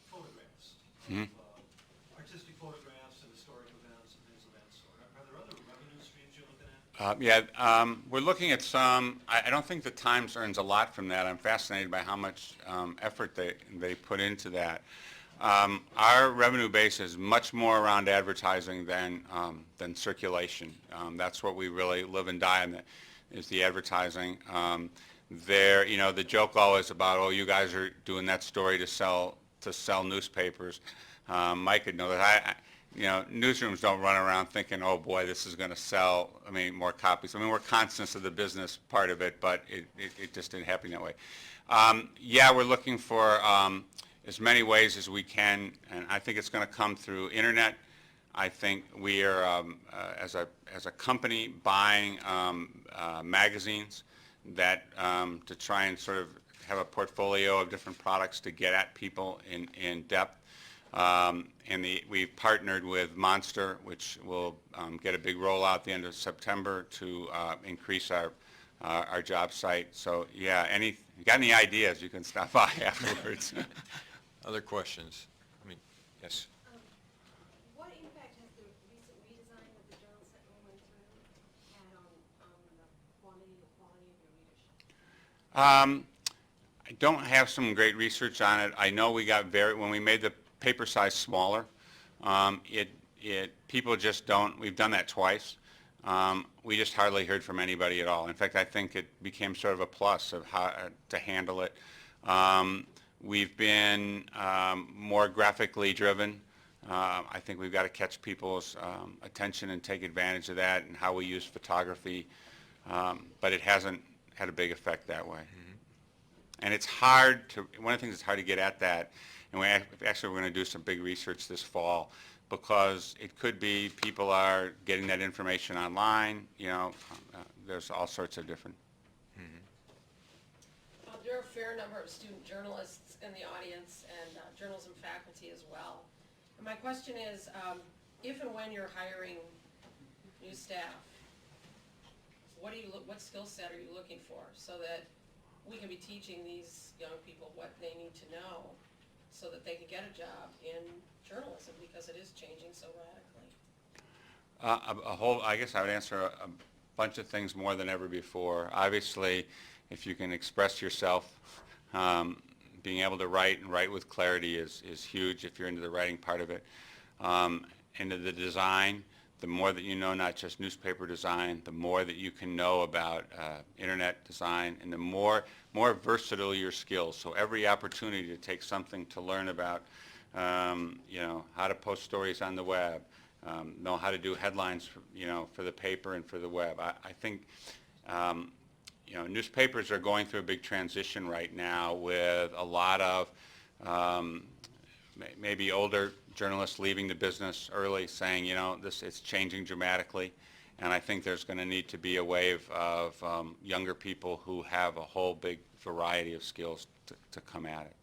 Speaker 6: photographs of artistic photographs and historic events and things of that sort. Are there other revenue streams you're looking at?
Speaker 2: We're looking at some. I don't think the Times earns a lot from that. I'm fascinated by how much effort they put into that. Our revenue base is much more around advertising than circulation. That's what we really live and die on, is the advertising. The joke always about, oh, you guys are doing that story to sell newspapers. Mike would know that. Newsrooms don't run around thinking, oh boy, this is going to sell, more copies. We're conscious of the business part of it, but it just didn't happen that way. We're looking for as many ways as we can, and I think it's going to come through internet. I think we are, as a company, buying magazines that to try and sort of have a portfolio of different products to get at people in depth. We've partnered with Monster, which will get a big rollout at the end of September to increase our job site. So yeah, you got any ideas, you can stop by afterwards.
Speaker 1: Other questions? Yes.
Speaker 7: What impact has the recent redesign that the Journal Sentinel went through had on the quantity or quality of your readership?
Speaker 2: I don't have some great research on it. I know we got when we made the paper size smaller, people just don't, we've done that twice. We just hardly heard from anybody at all. In fact, I think it became sort of a plus of how to handle it. We've been more graphically driven. I think we've got to catch people's attention and take advantage of that and how we use photography, but it hasn't had a big effect that way. And it's hard one of the things that's hard to get at that, and we're going to do some big research this fall, because it could be people are getting that information online, there's all sorts of different.
Speaker 8: There are a fair number of student journalists in the audience and journalism faculty as well. And my question is, if and when you're hiring new staff, what skill set are you looking for so that we can be teaching these young people what they need to know so that they can get a job in journalism, because it is changing so radically?
Speaker 2: I guess I would answer a bunch of things more than ever before. Obviously, if you can express yourself, being able to write and write with clarity is huge if you're into the writing part of it. Into the design, the more that you know, not just newspaper design, the more that you can know about internet design, and the more versatile your skills. So every opportunity to take something to learn about, how to post stories on the web, know how to do headlines, for the paper and for the web. I think, newspapers are going through a big transition right now with a lot of maybe older journalists leaving the business early, saying, it's changing dramatically. And I think there's going to need to be a wave of younger people who have a whole big variety of skills to come at it.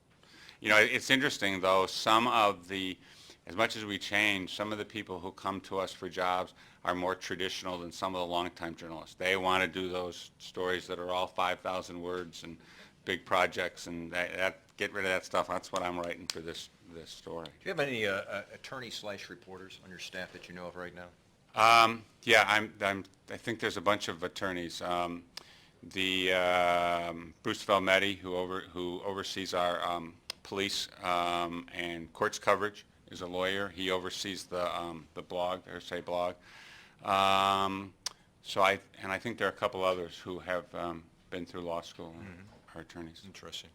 Speaker 2: It's interesting, though, as much as we change, some of the people who come to us for jobs are more traditional than some of the longtime journalists. They want to do those stories that are all 5,000 words and big projects, and get rid of that stuff. That's what I'm writing for this story.
Speaker 1: Do you have any attorney/reporters on your staff that you know of right now?
Speaker 2: I think there's a bunch of attorneys. Bruce Velmetti, who oversees our police and courts coverage, is a lawyer. He oversees the blog, the Hearsay blog. I think there are a couple others who have been through law school and our attorneys.
Speaker 1: Interesting.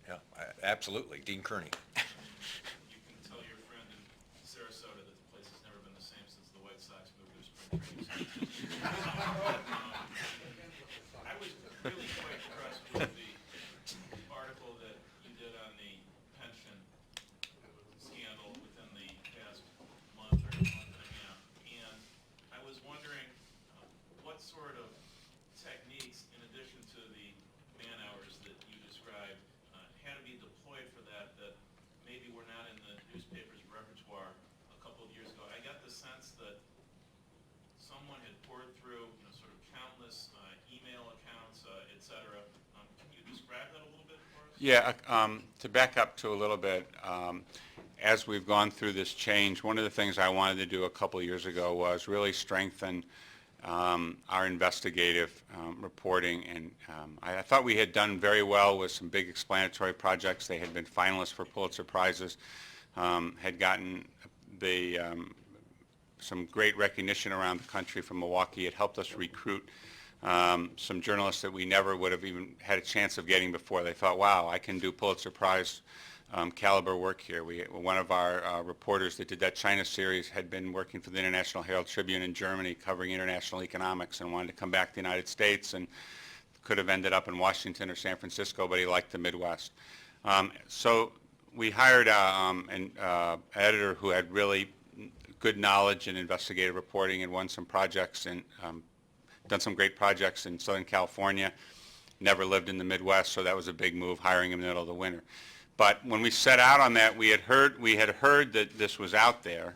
Speaker 1: Yeah, absolutely. Dean Kearney.
Speaker 9: You can tell your friend in Sarasota that the place has never been the same since the White Sox moved their spring training. I was really quite impressed with the article that you did on the pension scandal within the past month or month and a half. And I was wondering what sort of techniques, in addition to the man hours that you described, had to be deployed for that maybe were not in the newspaper's repertoire a couple of years ago. I got the sense that someone had poured through, sort of countless email accounts, et cetera. Can you describe that a little bit for us?
Speaker 2: Yeah, to back up to a little bit, as we've gone through this change, one of the things I wanted to do a couple of years ago was really strengthen our investigative reporting, and I thought we had done very well with some big explanatory projects. They had been finalists for Pulitzer Prizes, had gotten some great recognition around the country from Milwaukee. It helped us recruit some journalists that we never would have even had a chance of getting before. They thought, wow, I can do Pulitzer Prize caliber work here. One of our reporters that did that China series had been working for the International Herald Tribune in Germany covering international economics and wanted to come back to the United States and could have ended up in Washington or San Francisco, but he liked the Midwest. So we hired an editor who had really good knowledge in investigative reporting and won some projects and done some great projects in Southern California. Never lived in the Midwest, so that was a big move, hiring him in the middle of the winter. But when we set out on that, we had heard that this was out there,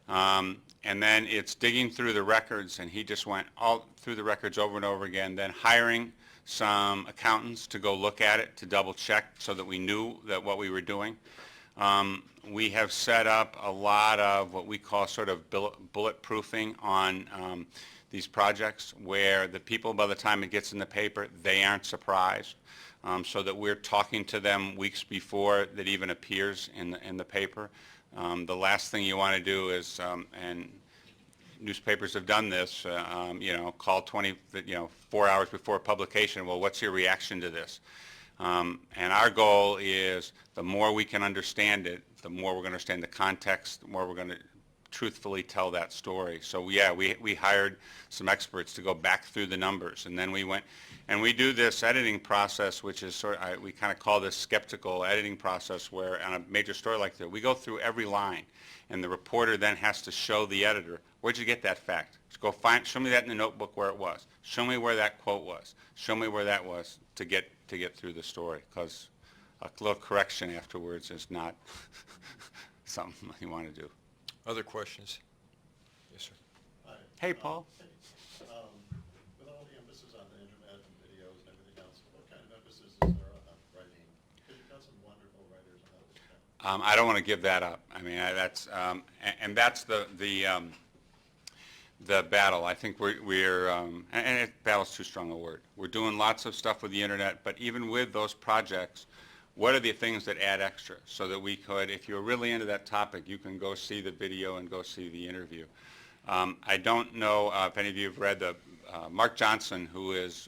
Speaker 2: and then it's digging through the records, and he just went all through the records over and over again, then hiring some accountants to go look at it, to double check so that we knew that what we were doing. We have set up a lot of what we call sort of bulletproofing on these projects, where the people, by the time it gets in the paper, they aren't surprised. So that we're talking to them weeks before that even appears in the paper. The last thing you want to do is, and newspapers have done this, call 4 hours before publication. Well, what's your reaction to this? And our goal is the more we can understand it, the more we're going to understand the context, the more we're going to truthfully tell that story. So yeah, we hired some experts to go back through the numbers, and then we went. And we do this editing process, which is we kind of call this skeptical editing process, where on a major story like that, we go through every line, and the reporter then has to show the editor, where'd you get that fact? Show me that in the notebook where it was. Show me where that quote was. Show me where that was to get through the story, because a little correction afterwards is not something you want to do.
Speaker 1: Other questions? Yes, sir.
Speaker 10: Hi.
Speaker 2: Hey, Paul.
Speaker 10: With all the emphasis on the internet and videos and everything else, what kind of emphasis is there on writing? Because you've got some wonderful writers on that respect.
Speaker 2: I don't want to give that up. I mean, that's the battle. I think battle's too strong a word. We're doing lots of stuff with the internet, but even with those projects, what are the things that add extra so that we could, if you're really into that topic, you can go see the video and go see the interview. I don't know if any of you have read Mark Johnson, who is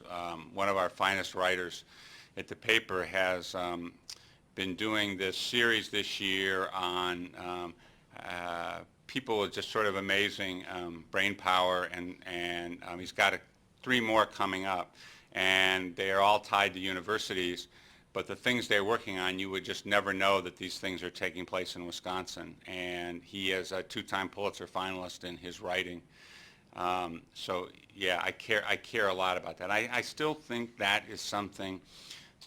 Speaker 2: one of our finest writers at the paper, has been doing this series this year on people with just sort of amazing brain power, and he's got 3 more coming up, and they are all tied to universities. But the things they're working on, you would just never know that these things are taking place in Wisconsin. And he is a 2-time Pulitzer finalist in his writing. So yeah, I care a lot about that. I still think that is something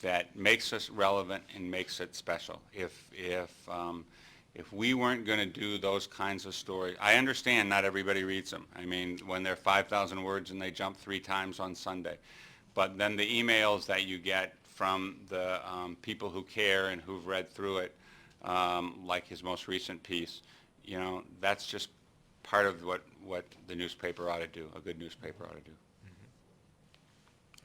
Speaker 2: that makes us relevant and makes it special. If we weren't going to do those kinds of stories, I understand not everybody reads them. I mean, when they're 5,000 words and they jump 3 times on Sunday. But then the emails that you get from the people who care and who've read through it, like his most recent piece, that's just part of what the newspaper ought to do, a good newspaper ought to do.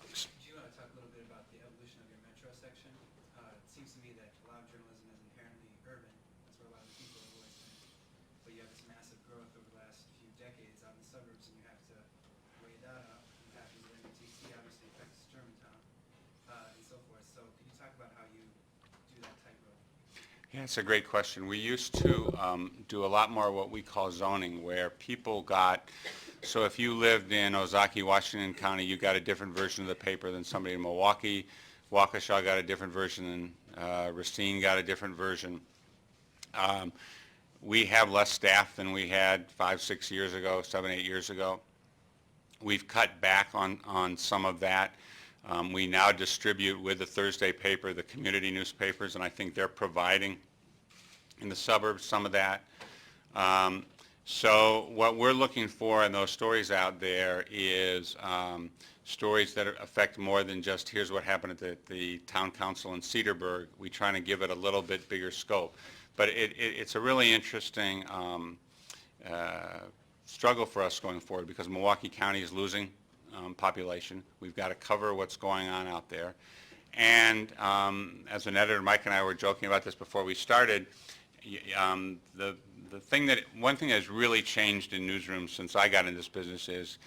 Speaker 3: Do you want to talk a little bit about the evolution of your metro section? It seems to me that a lot of journalism is inherently urban. That's where a lot of the people have always been. But you have this massive growth over the last few decades out in the suburbs, and you have to weigh that up. What happens at MTC obviously affects Germantown. In
Speaker 2: Yeah, it's a great question. We used to do a lot more what we call zoning, where people got, so if you lived in Ozaki, Washington County, you got a different version of the paper than somebody in Milwaukee. Waukesha got a different version, and Racine got a different version. We have less staff than we had 5, 6 years ago, 7, 8 years ago. We've cut back on some of that. We now distribute with the Thursday paper, the community newspapers, and I think they're providing in the suburbs some of that. So what we're looking for in those stories out there is stories that affect more than just here's what happened at the town council in Cedarburg. We try to give it a little bit bigger scope. But it's a really interesting struggle for us going forward because Milwaukee County is losing population. We've got to cover what's going on out there. And as an editor, Mike and I were joking about this before we started. One thing that has really changed in newsrooms since I got in this business is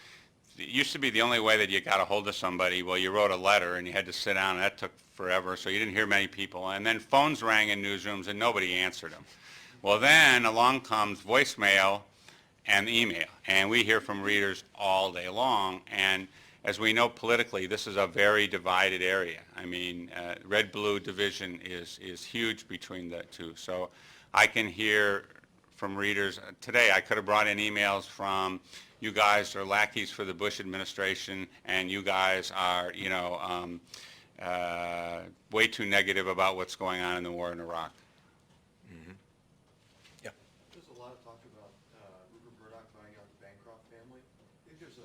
Speaker 2: it used to be the only way that you got a hold of somebody, well, you wrote a letter and you had to sit down, and that took forever, so you didn't hear many people. And then phones rang in newsrooms and nobody answered them. Well, then along comes voicemail and email, and we hear from readers all day long. And as we know politically, this is a very divided area. I mean, red-blue division is huge between the two. So I can hear from readers. Today I could have brought in emails from you guys are lackeys for the Bush administration, and you guys are, way too negative about what's going on in the war in Iraq.
Speaker 1: Mm-hmm. Yeah.
Speaker 11: There's a lot of talk about Rupert Murdoch buying out the Bancroft family. I think there's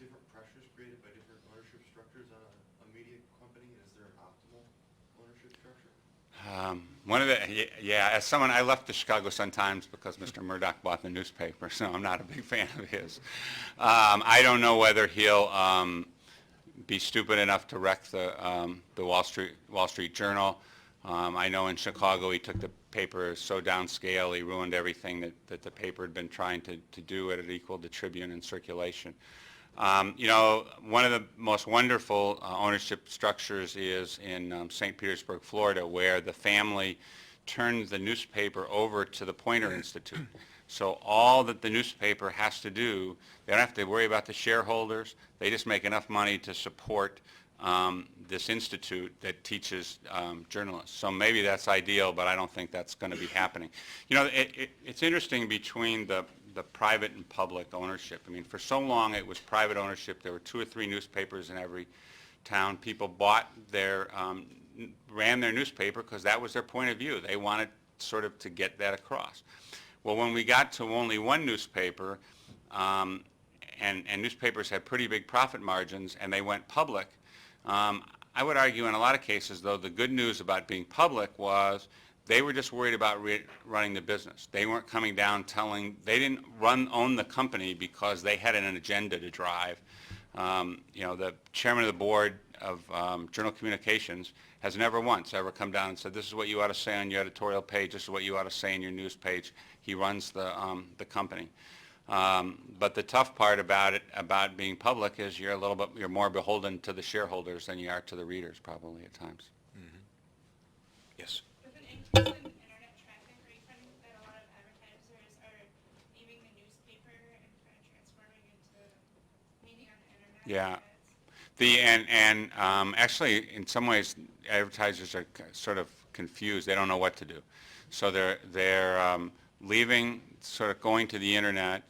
Speaker 11: different pressures created by different ownership structures on a media company. Is there an optimal ownership structure?
Speaker 2: As someone, I left the Chicago Sun-Times because Mr. Murdoch bought the newspaper, so I'm not a big fan of his. I don't know whether he'll be stupid enough to wreck the Wall Street Journal. I know in Chicago he took the paper so downscale he ruined everything that the paper had been trying to do at an equal to Tribune in circulation. One of the most wonderful ownership structures is in St. Petersburg, Florida, where the family turned the newspaper over to the Poynter Institute. So all that the newspaper has to do, they don't have to worry about the shareholders. They just make enough money to support this institute that teaches journalists. So maybe that's ideal, but I don't think that's going to be happening. It's interesting between the private and public ownership. I mean, for so long it was private ownership. There were 2 or 3 newspapers in every town. People bought ran their newspaper because that was their point of view. They wanted sort of to get that across. Well, when we got to only one newspaper, and newspapers had pretty big profit margins, and they went public, I would argue in a lot of cases, though, the good news about being public was they were just worried about running the business. They weren't coming down they didn't own the company because they had an agenda to drive. The chairman of the board of Journal Communications has never once ever come down and said, this is what you ought to say on your editorial page, this is what you ought to say in your news page. He runs the company. But the tough part about being public is you're more beholden to the shareholders than you are to the readers probably at times.
Speaker 1: Mm-hmm. Yes.
Speaker 12: With an increase in internet traffic, are you finding that a lot of advertisers are leaving the newspaper and kind of transforming into media on the internet?
Speaker 2: Yeah. Actually, in some ways, advertisers are sort of confused. They don't know what to do. So they're leaving, sort of going to the internet.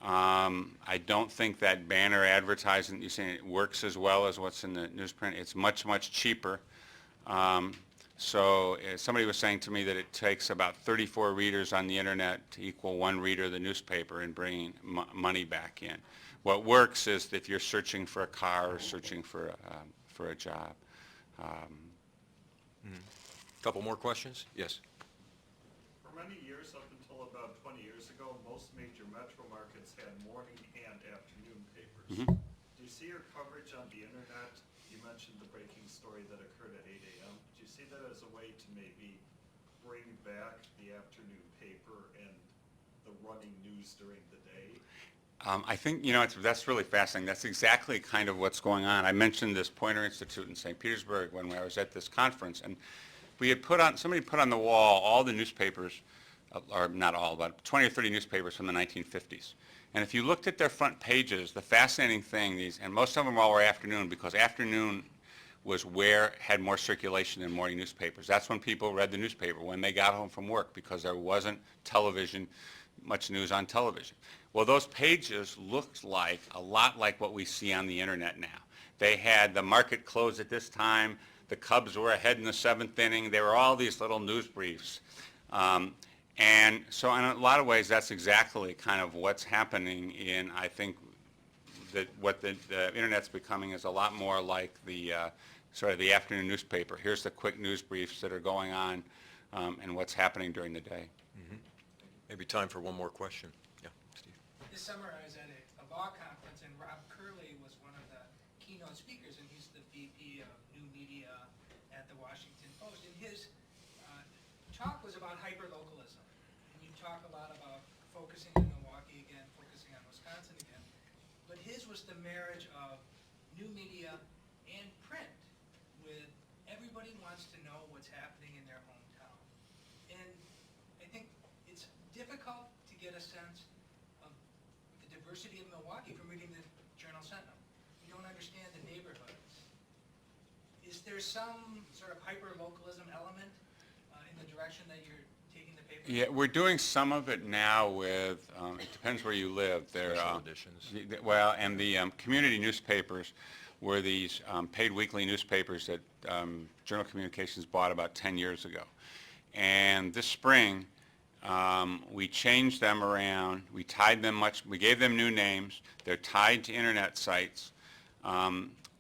Speaker 2: I don't think that banner advertising, you're saying it works as well as what's in the newsprint. It's much, much cheaper. So somebody was saying to me that it takes about 34 readers on the internet to equal 1 reader of the newspaper in bringing money back in. What works is if you're searching for a car or searching for a job.
Speaker 1: Couple more questions? Yes.
Speaker 13: For many years, up until about 20 years ago, most major metro markets had morning and afternoon papers.
Speaker 2: Mm-hmm.
Speaker 13: Do you see your coverage on the internet? You mentioned the breaking story that occurred at 8 a.m. Do you see that as a way to maybe bring back the afternoon paper and the running news during the day?
Speaker 2: I think, that's really fascinating. That's exactly kind of what's going on. I mentioned this Poynter Institute in St. Petersburg when I was at this conference, and we had somebody put on the wall all the newspapers, or not all, but 20 or 30 newspapers from the 1950s. And if you looked at their front pages, the fascinating thing, and most of them all were afternoon, because afternoon was where had more circulation than morning newspapers. That's when people read the newspaper, when they got home from work, because there wasn't television, much news on television. Well, those pages looked like a lot like what we see on the internet now. They had the market closed at this time, the Cubs were ahead in the 7th inning, there were all these little news briefs. And so in a lot of ways, that's exactly kind of what's happening in, I think, that what the internet's becoming is a lot more like the sort of the afternoon newspaper. Here's the quick news briefs that are going on and what's happening during the day.
Speaker 1: Maybe time for one more question. Yeah, Steve.
Speaker 3: This summer I was at a law conference and Rob Curley was one of the keynote speakers, and he's the VP of New Media at the Washington Post. And his talk was about hyperlocalism. And you talk a lot about focusing on Milwaukee again, focusing on Wisconsin again. But his was the marriage of new media and print, with everybody wants to know what's happening in their hometown. And I think it's difficult to get a sense of the diversity of Milwaukee from reading the Journal Sentinel. You don't understand the neighborhoods. Is there some sort of hyper-localism element in the direction that you're taking the paper?
Speaker 2: Yeah, we're doing some of it now with, it depends where you live.
Speaker 1: Special editions.
Speaker 2: Well, and the community newspapers were these paid weekly newspapers that Journal Communications bought about 10 years ago. And this spring, we changed them around. We gave them new names. They're tied to internet sites.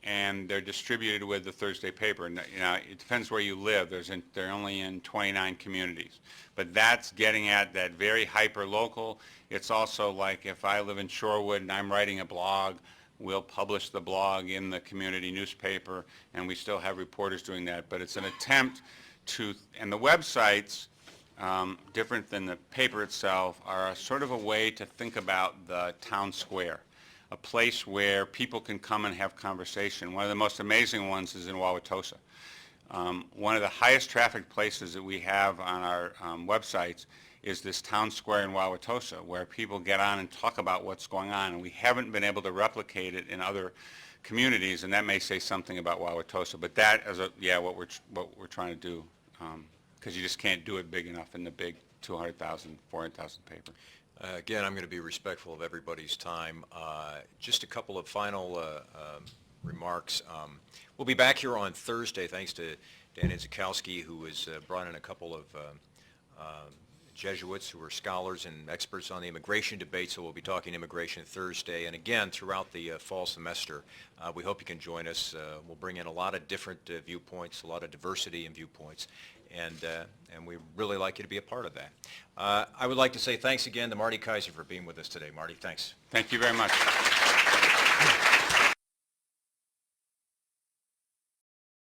Speaker 2: And they're distributed with the Thursday paper. And, you know, it depends where you live. They're only in 29 communities. But that's getting at that very hyper-local. It's also like if I live in Shorewood and I'm writing a blog, we'll publish the blog in the community newspaper, and we still have reporters doing that. But it's an attempt to, and the websites, different than the paper itself, are a sort of a way to think about the town square, a place where people can come and have conversation. One of the most amazing ones is in Wauwatosa. One of the highest traffic places that we have on our websites is this town square in Wauwatosa, where people get on and talk about what's going on, and we haven't been able to replicate it in other communities, and that may say something about Wauwatosa. But that is what we're trying to do, because you just can't do it big enough in the big 200,000, 400,000 paper.
Speaker 1: Again, I'm going to be respectful of everybody's time. Just a couple of final remarks. We'll be back here on Thursday, thanks to Dan Idzikowski, who has brought in a couple of Jesuits who are scholars and experts on the immigration debate, so we'll be talking immigration Thursday. And again, throughout the fall semester, we hope you can join us. We'll bring in a lot of different viewpoints, a lot of diversity in viewpoints, and we really like you to be a part of that. I would like to say thanks again to Marty Kaiser for being with us today. Marty, thanks.
Speaker 2: Thank you very much.